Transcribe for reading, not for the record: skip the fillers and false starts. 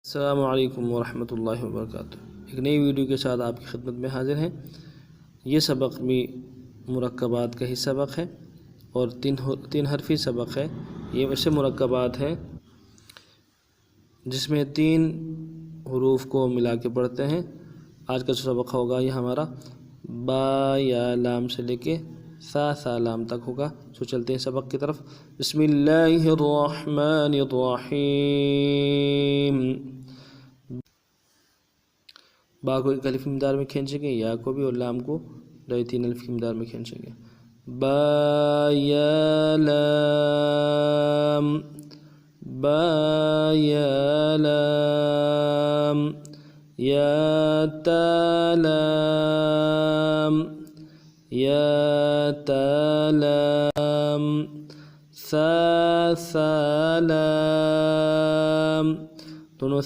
अस्सलामु अलैकुम वरहमतुल्लाहि वबरकातुहू। एक नई वीडियो के साथ आपकी खिदमत में हाजिर हैं। ये सबक भी मुरक्कबात का ही सबक है और तीन हरफी सबक है। ये वैसे मुरक्कबात हैं जिसमें 3 हरूफ को मिला के पढ़ते हैं। आज का जो सबक होगा ये हमारा बा या लाम से लेके सा लाम तक होगा। तो चलते हैं सबक की तरफ। बिस्मिल्लाहिर्रहमानिर्रहीम। बा को एक अलिफ मिक़दार में खींचेंगे, या को भी, और लाम को 3 अलिफ की मिक़दार में खींचेंगे। बा या लाम, बा या लाम, या ता लाम, या ता लाम, सा लाम। दोनों